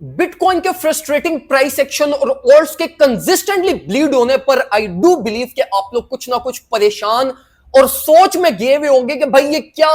Bitcoin के frustrating price action और ult's के कंसिस्टेंटली ब्लीड होने पर आई डू बिलीव कि आप लोग कुछ ना कुछ परेशान और सोच में गए हुए होंगे कि भाई ये क्या,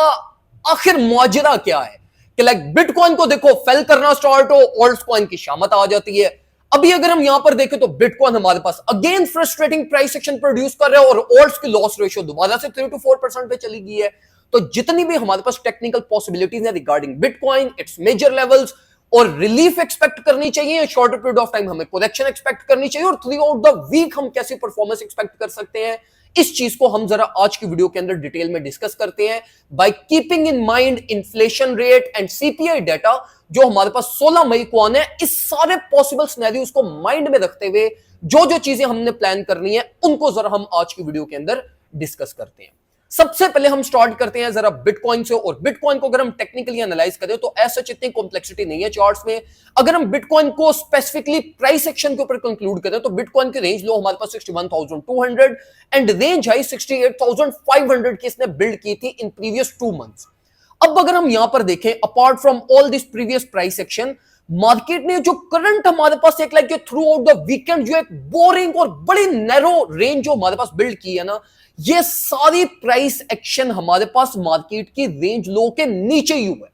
आखिर माजरा क्या है कि लाइक बिटकॉइन को देखो फेल करना स्टार्ट हो, ऑल्ट्स कॉइन की शामत आ जाती है। अभी अगर हम यहां पर देखें तो बिटकॉइन हमारे पास again frustrating price action produce कर रहा है और ऑल्ट्स की लॉस रेशियो दोबारा से 3 to 4% पे चली गई है। तो जितनी भी हमारे पास टेक्निकल पॉसिबिलिटीज है regarding bitcoin, its major levels और रिलीफ एक्सपेक्ट करनी चाहिए, शॉर्टर पीरियड ऑफ टाइम हमें करेक्शन एक्सपेक्ट करनी चाहिए और थ्रू आउट द वीक हम कैसी परफॉर्मेंस एक्सपेक्ट कर सकते हैं, इस चीज को हम जरा आज की वीडियो के अंदर डिटेल में डिस्कस करते हैं by keeping in mind inflation rate and CPI data जो हमारे पास 16 मई को आने हैं। इस सारे पॉसिबल सिनेरियोस को माइंड में रखते हुए जो जो चीजें हमने प्लान करनी है उनको जरा हम आज की वीडियो के अंदर डिस्कस करते हैं। सबसे पहले हम स्टार्ट करते हैं जरा बिटकॉइन से, और बिटकॉइन को अगर हम टेक्निकली एनालाइज करें तो ऐसा इतनी कॉम्प्लेक्सिटी नहीं है चार्ट्स में। अगर हम बिटकॉइन को स्पेसिफिकली प्राइस एक्शन के ऊपर कंक्लूड करें तो बिटकॉइन की रेंज लो हमारे पास 61,200 एंड रेंज हाई 68,500 की इसने बिल्ड की थी इन प्रीवियस 2 मंथ्स। अब अगर हम यहां पर देखें apart from all this previous price action, market ने जो करंट हमारे पास एक like through out the weekend जो एक बोरिंग और बड़ी नैरो रेंज जो हमारे पास बिल्ड की है ना, ये सारी प्राइस एक्शन हमारे पास मार्केट की रेंज लो के नीचे ही हुआ है।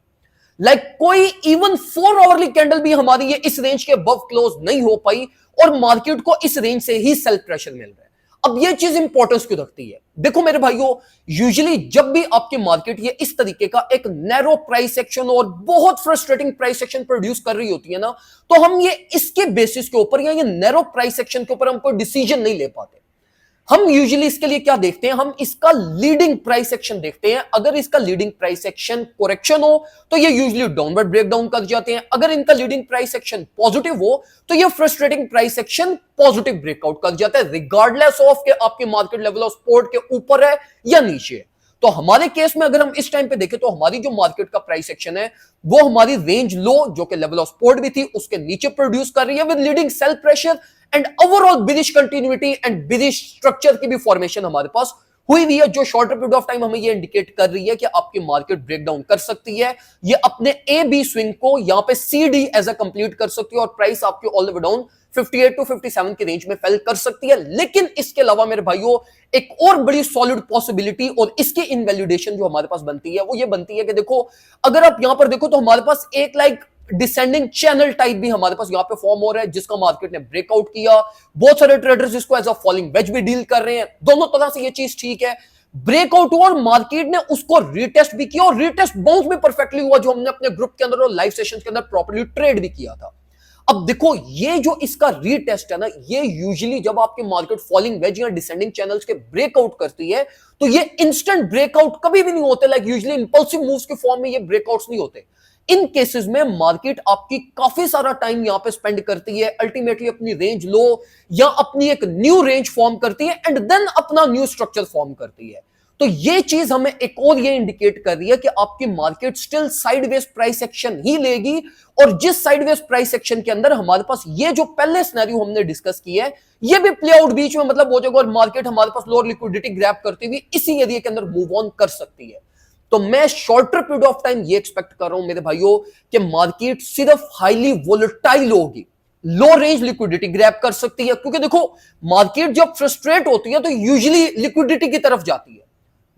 लाइक कोई इवन 4 आवरली कैंडल भी हमारी ये इस रेंज के अबव क्लोज नहीं हो पाई और मार्केट को इस रेंज से ही सेल प्रेशर मिल रहा है। अब ये चीज इंपॉर्टेंस क्यों रखती है? देखो मेरे भाइयों, यूजुअली जब भी आपकी मार्केट ये इस तरीके का एक नैरो प्राइस एक्शन और बहुत फ्रस्ट्रेटिंग प्राइस एक्शन प्रोड्यूस कर रही होती है ना, तो हम ये इसके बेसिस के ऊपर या ये नैरो प्राइस एक्शन के ऊपर हम कोई डिसीजन नहीं ले पाते। हम यूजुअली इसके लिए क्या देखते हैं, हम इसका लीडिंग प्राइस एक्शन देखते हैं। अगर इसका लीडिंग प्राइस एक्शन करेक्शन हो तो ये यूजुअली डाउनवर्ड ब्रेकडाउन कर जाते हैं। अगर इनका लीडिंग प्राइस एक्शन पॉजिटिव हो तो ये frustrating price action positive breakout कर जाता है, रिगार्डलेस ऑफ के आपके मार्केट लेवल ऑफ सपोर्ट के ऊपर है या नीचे है। तो हमारे केस में अगर हम इस टाइम पे देखें तो हमारी जो मार्केट का प्राइस एक्शन है वो हमारी रेंज लो जो कि लेवल ऑफ सपोर्ट भी थी उसके नीचे प्रोड्यूस कर रही है with leading sell pressure and overall bearish continuity and bearish structure की भी फॉर्मेशन हमारे पास हुई हुई है, जो शॉर्टर पीरियड ऑफ टाइम हमें ये इंडिकेट कर रही है कि आपकी मार्केट ब्रेकडाउन कर सकती है। ये अपने ए बी स्विंग को यहां पे C D as a complete कर सकती है और प्राइस आपकी all the way down 58 to 57 की रेंज में फेल कर सकती है। लेकिन इसके अलावा मेरे भाइयों एक और बड़ी सॉलिड पॉसिबिलिटी और इसकी इनवैलिडेशन जो हमारे पास बनती है वो ये बनती है कि देखो अगर आप यहां पर देखो तो हमारे पास एक लाइक डिसेंडिंग चैनल टाइप भी हमारे पास यहां पे फॉर्म हो रहा है जिसका मार्केट ने ब्रेकआउट किया। बहुत सारे ट्रेडर्स इसको एज अ फॉलिंग वेज भी डील कर रहे हैं। दोनों तरह से ये चीज ठीक है। ब्रेकआउट हुआ और मार्केट ने उसको रीटेस्ट भी किया और रीटेस्ट बाउंस भी परफेक्टली हुआ जो हमने अपने ग्रुप के अंदर और लाइव सेशंस के अंदर प्रॉपर्ली ट्रेड भी किया था। अब देखो ये जो इसका रीटेस्ट है ना, ये यूजुअली जब आपकी मार्केट फॉलिंग वेज या डिसेंडिंग चैनल्स के ब्रेकआउट करती है तो ये इंस्टेंट ब्रेकआउट कभी भी नहीं होते। लाइक यूजुअली इंपल्सिव मूव्स के फॉर्म में ये ब्रेकआउट्स नहीं होते। इन केसेस में मार्केट आपकी काफी सारा टाइम यहां पे स्पेंड करती है, अल्टीमेटली अपनी रेंज लो या अपनी एक न्यू रेंज फॉर्म करती है एंड देन अपना न्यू स्ट्रक्चर फॉर्म करती है। तो ये चीज हमें एक और ये इंडिकेट कर रही है कि आपकी market still sideways price action ही लेगी और जिस साइडवेज प्राइस एक्शन के अंदर हमारे पास ये जो पहले सिनेरियो हमने डिस्कस किया है ये भी प्ले आउट बीच में मतलब हो जाएगा और मार्केट हमारे पास लोअर लिक्विडिटी ग्रैब करती हुई इसी एरिया के अंदर मूव ऑन कर सकती है। तो मैं शॉर्टर पीरियड ऑफ टाइम ये एक्सपेक्ट कर रहा हूं मेरे भाइयों कि मार्केट सिर्फ हाईली वोलेटाइल होगी, लो रेंज लिक्विडिटी ग्रैब कर सकती है। क्योंकि देखो मार्केट जब फ्रस्ट्रेट होती है तो यूजुअली लिक्विडिटी की तरफ जाती है।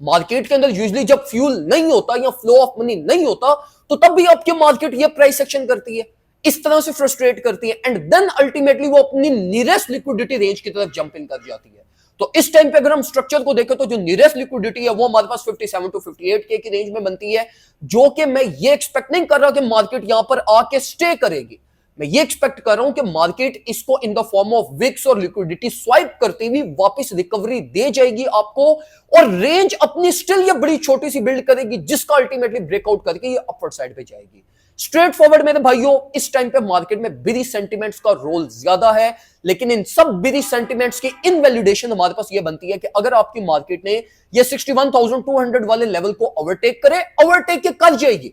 मार्केट के अंदर यूजुअली जब फ्यूल नहीं होता या फ्लो ऑफ मनी नहीं होता तो तब भी आपकी मार्केट ये प्राइस एक्शन करती है, इस तरह से फ्रस्ट्रेट करती है एंड देन अल्टीमेटली वो अपनी नियरेस्ट लिक्विडिटी रेंज की तरफ जंप इन कर जाती है। तो इस टाइम पे अगर हम स्ट्रक्चर को देखें तो जो नियरेस्ट लिक्विडिटी है वो हमारे पास 57 to 58 के की रेंज में बनती है, जो कि मैं ये एक्सपेक्ट नहीं कर रहा कि मार्केट यहां पर आके स्टे करेगी। मैं ये एक्सपेक्ट कर रहा हूं कि मार्केट इसको in the form of wicks और लिक्विडिटी स्वाइप करती हुई वापस रिकवरी दे जाएगी आपको और रेंज अपनी स्टिल ये बड़ी छोटी सी बिल्ड करेगी जिसका अल्टीमेटली ब्रेकआउट करके ये अपवर्ड साइड पे जाएगी। स्ट्रेट फॉरवर्ड मेरे भाइयों इस टाइम पे मार्केट में बिरी सेंटिमेंट्स का रोल ज्यादा है, लेकिन इन सब बिरी सेंटिमेंट्स की इनवैलिडेशन हमारे पास ये बनती है कि अगर आपकी मार्केट ने ये 61,200 वाले लेवल को ओवरटेक करे, ओवरटेक ये कर जाएगी,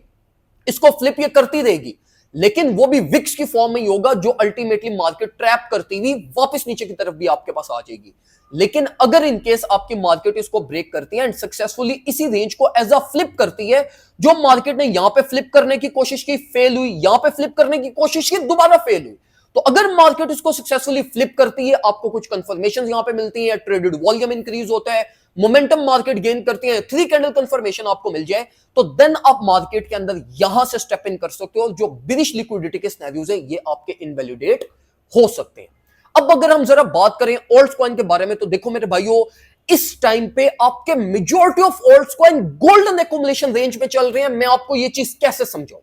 इसको फ्लिप ये करती रहेगी। लेकिन वो भी विक्स की फॉर्म में ही होगा, जो अल्टीमेटली मार्केट ट्रैप करती हुई वापस नीचे की तरफ भी आपके पास आ जाएगी। लेकिन अगर इनकेस आपकी मार्केट इसको ब्रेक करती है एंड सक्सेसफुली इसी रेंज को एज अ फ्लिप करती है, जो मार्केट ने यहां पे फ्लिप करने की कोशिश की, फेल हुई, यहां पे फ्लिप करने की कोशिश की, दोबारा फेल हुई, तो अगर मार्केट इसको सक्सेसफुली फ्लिप करती है, आपको कुछ कंफर्मेशन यहां पे मिलती है, ट्रेडेड वॉल्यूम इंक्रीज होता है, मोमेंटम मार्केट गेन करती है, 3 कैंडल कंफर्मेशन आपको मिल जाए, तो देन आप मार्केट के अंदर यहां से स्टेप इन कर सकते हो। जो बिरिश लिक्विडिटी के सिनेरियोज हैं, ये आपके इनवैलिडेट हो सकते हैं। अब अगर हम जरा बात करें ऑल्ट्स कॉइन के बारे में, तो देखो मेरे भाइयों, इस टाइम पे आपके majority of ult's coin golden accumulation range में चल रहे हैं। मैं आपको ये चीज कैसे समझाऊं?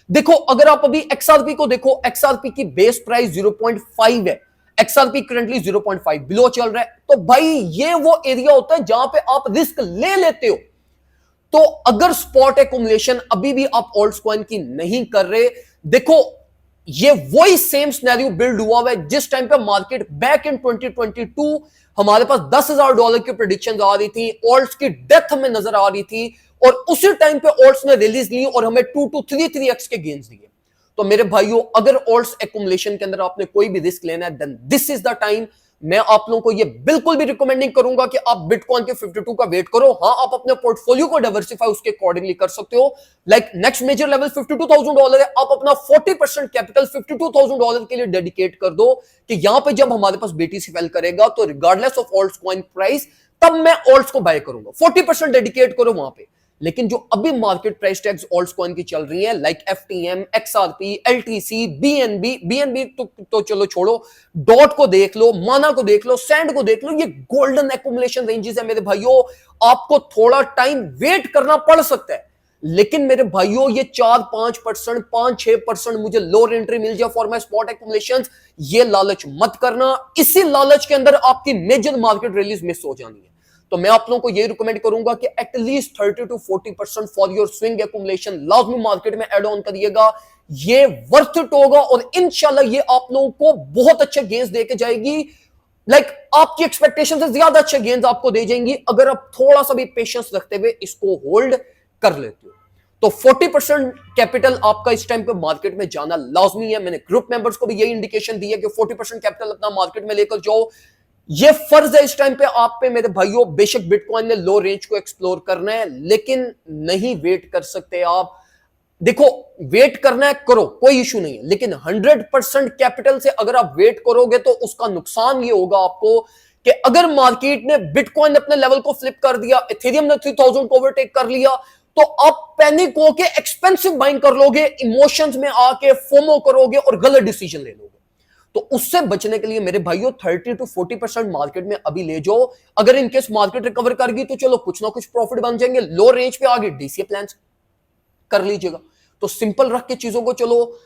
देखो, अगर आप अभी एक्सआरपी को देखो, एक्सआरपी की बेस प्राइस 0.5 है, एक्सआरपी करंटली 0.5 बिलो चल रहा है, तो भाई ये वो एरिया होता है जहां पे आप रिस्क ले लेते हो। तो अगर स्पॉट एक्यूमुलेशन अभी भी आप ऑल्ट्स कॉइन की नहीं कर रहे, देखो ये वही सेम सिनेरियो बिल्ड हुआ है जिस टाइम पे मार्केट बैक इन 2022 हमारे पास $10,000 की प्रेडिक्शंस आ रही थी, ऑल्ट्स की डेथ हमें नजर आ रही थी, और उसी टाइम पे ऑल्ट्स ने रिलीज ली और हमें 2 to 3x के गेन्स दिए। तो मेरे भाइयों, अगर ऑल्ट्स एक्यूमुलेशन के अंदर आपने कोई भी रिस्क लेना है, then this is the time. मैं आप लोगों को ये बिल्कुल भी रिकमेंडिंग करूंगा कि आप बिटकॉइन के 52 का वेट करो। हां, आप अपने पोर्टफोलियो को डाइवर्सिफाई उसके अकॉर्डिंगली कर सकते हो। लाइक नेक्स्ट मेजर लेवल $52,000 है, आप अपना 40% कैपिटल $52,000 के लिए डेडिकेट कर दो कि यहां पे जब हमारे पास बीटीसी फेल करेगा तो regardless of ult's coin price, तब मैं ऑल्ट्स को बाय करूंगा। 40% डेडिकेट करो वहां पे। लेकिन जो अभी market price tags ult's coin की चल रही है, like FTM, XRP, LTC, BNB तो चलो छोड़ो, डॉट को देख लो, माना को देख लो, सैंड को देख लो, ये गोल्डन एक्यूमुलेशन रेंजेस है मेरे भाइयों। आपको थोड़ा टाइम वेट करना पड़ सकता है, लेकिन मेरे भाइयों ये 4-5%, 5-6% मुझे लोअर एंट्री मिल जाए फॉर माय स्पॉट एक्यूमुलेशंस, ये लालच मत करना। इसी लालच के अंदर आपकी मेजर मार्केट रिलीज मिस हो जानी है। तो मैं आप लोगों को ये रिकमेंड करूंगा कि at least 30 to 40% for your swing accumulation लाजमी मार्केट में एड ऑन करिएगा। ये वर्थ इट होगा और इंशाल्लाह ये आप लोगों को बहुत अच्छे गेन्स देके जाएगी। लाइक आपकी एक्सपेक्टेशन से ज्यादा अच्छे गेन्स आपको दे जाएंगी अगर आप थोड़ा सा भी पेशेंस रखते हुए इसको होल्ड कर लेते हो। तो 40% कैपिटल आपका इस टाइम पे मार्केट में जाना लाजमी है। मैंने ग्रुप मेंबर्स को भी यही इंडिकेशन दी है कि 40% कैपिटल अपना मार्केट में लेकर जाओ। ये फर्ज है इस टाइम पे आप पे मेरे भाइयों। बेशक बिटकॉइन ने लो रेंज को एक्सप्लोर करना है, लेकिन नहीं वेट कर सकते आप। देखो, वेट करना है करो, कोई इशू नहीं है, लेकिन 100% कैपिटल से अगर आप वेट करोगे तो उसका नुकसान ये होगा आपको कि अगर मार्केट ने बिटकॉइन अपने लेवल को फ्लिप कर दिया, इथेरियम ने 3000 को ओवरटेक कर लिया, तो आप पैनिक होके एक्सपेंसिव बाइंग कर लोगे, इमोशंस में आके फोमो करोगे और गलत डिसीजन ले लोगे। तो उससे बचने के लिए मेरे भाइयों 30 to 40% मार्केट में अभी ले जाओ। अगर इनकेस मार्केट रिकवर कर गई तो चलो कुछ ना कुछ प्रॉफिट बन जाएंगे। लो रेंज पे आगे डीसीए प्लान कर लीजिएगा। तो सिंपल रख के चीजों को चलो।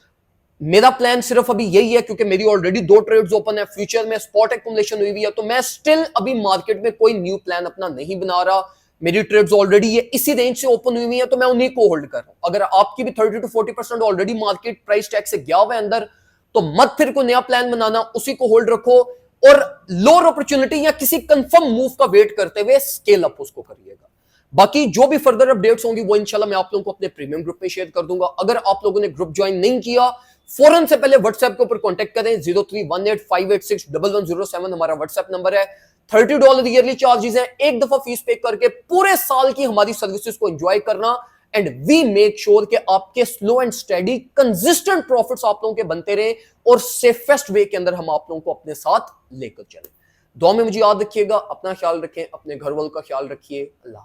मेरा प्लान सिर्फ अभी यही है क्योंकि मेरी ऑलरेडी 2 ट्रेड्स ओपन है, फ्यूचर में स्पॉट एक्यूमुलेशन हुई है, तो मैं स्टिल अभी मार्केट में कोई न्यू प्लान अपना नहीं बना रहा। मेरी ट्रेड्स ऑलरेडी ये इसी रेंज से ओपन हुई है, तो मैं उन्हीं को होल्ड कर रहा हूं। अगर आपकी भी 30 to 40% already market price tag से गया हुआ है अंदर, तो मत फिर कोई नया प्लान बनाना, उसी को होल्ड रखो और लोअर अपॉर्चुनिटी या किसी कंफर्म मूव का वेट करते हुए स्केल अप उसको करिएगा। बाकी जो भी फर्दर अपडेट्स होंगी वो इंशाल्लाह मैं आप लोगों को अपने प्रीमियम ग्रुप में शेयर कर दूंगा। अगर आप लोगों ने ग्रुप ज्वाइन नहीं किया, फौरन से पहले व्हाट्सएप के ऊपर कांटेक्ट करें। 031858611107 हमारा व्हाट्सएप नंबर है। $30 ईयरली चार्जेस हैं। एक दफा फीस पे करके पूरे साल की हमारी सर्विसेज को एंजॉय करना, एंड वी मेक श्योर कि आपके slow and steady consistent profits आप लोगों के बनते रहे और सेफेस्ट वे के अंदर हम आप लोगों को अपने साथ लेकर चलें। दुआ में मुझे याद रखिएगा, अपना ख्याल रखें, अपने घर वालों का ख्याल रखिए। अल्लाह।